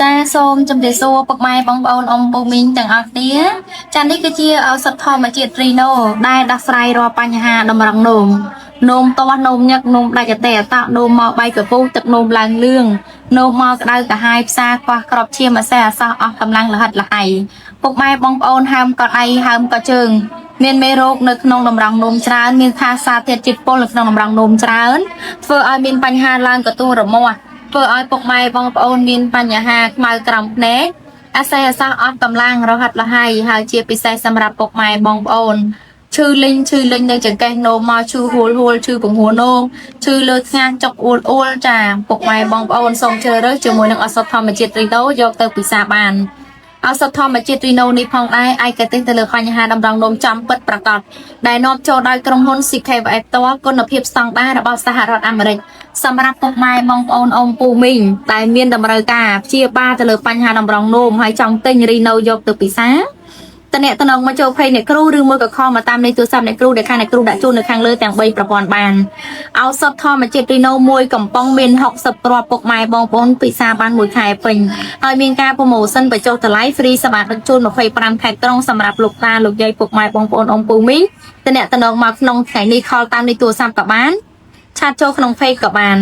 ចាសូមជម្រាបសួរពុកម៉ែបងប្អូនអ៊ំពូមីងទាំងអស់គ្នាចានេះគឺជាឱសថធម្មជាតិរីណូដែលដោះស្រាយរាល់បញ្ហាតម្រឹងនោមទាស់នោមញឹកនោមដាច់អតេអតៈនោមមកបែកកពុះទឹកនោមឡើងលឿងនោមមកក្តៅកាហាយផ្សាខ្វះក្របឈាមអាសេះអាសោះអស់កម្លាំងលហិតលហៃពុកម៉ែបងប្អូនហើមកត់អីហើមកត់ជើងមានមេរោគនៅក្នុងតម្រងនោមច្រើនមានថាសារធាតុជាតិពុលនៅក្នុងតម្រងនោមច្រើនធ្វើឲ្យមានបញ្ហាឡើងកទួលរមាស់ធ្វើឲ្យពុកម៉ែបងប្អូនមានបញ្ហាខ្មៅក្រំភ្នែកអាសេះអាសោះអស់កម្លាំងរហិតលហៃហើយជាពិសេសសម្រាប់ពុកម៉ែបងប្អូនឈឺលេងនៅចង្កេះនោមមកឈឺហួលឈឺពងហួរនោមឈឺលើស្ងាចុកអួលចាពុកម៉ែបងប្អូនសូមជ្រើសរើសជាមួយនឹងឱសថធម្មជាតិរីដូយកទៅពិសាបានឱសថធម្មជាតិរីណូនេះផងដែរឯកទេសទៅលើបញ្ហាតម្រងនោមចំពិតប្រាកដដែលនាំចូលដោយក្រុមហ៊ុន CKVF ផ្ទាល់គុណភាពស្តង់ដាររបស់សហរដ្ឋអាមេរិកសម្រាប់ពុកម៉ែបងប្អូនអ៊ំពូមីងដែលមានតម្រូវការព្យាបាលទៅលើបញ្ហាតម្រងនោមហើយចង់ទិញរីណូយកទៅពិសាតអ្នកតំណងមកចូលភ័យអ្នកគ្រូឬមួយក៏ខលមកតាមលេខទូរស័ព្ទអ្នកគ្រូដែលខាងអ្នកគ្រូដាក់ជូននៅខាងលើទាំង3ប្រព័ន្ធបានឱសថធម្មជាតិរីណូមួយកំប៉ុងមាន60គ្រាប់ពុកម៉ែបងប្អូនពិសាបានមួយខែពេញហើយមានការប្រូម៉ូសិនបញ្ចុះតម្លៃហ្វ្រីសម្រាប់ដឹកជូន25ខែក្រុងសម្រាប់លោកតាលោកយាយពុកម៉ែបងប្អូនអ៊ំពូមីងតអ្នកតំណងមកក្នុងថ្ងៃនេះខលតាមលេខទូរស័ព្ទក៏បានឆាតចូលក្នុង Face ក៏បាន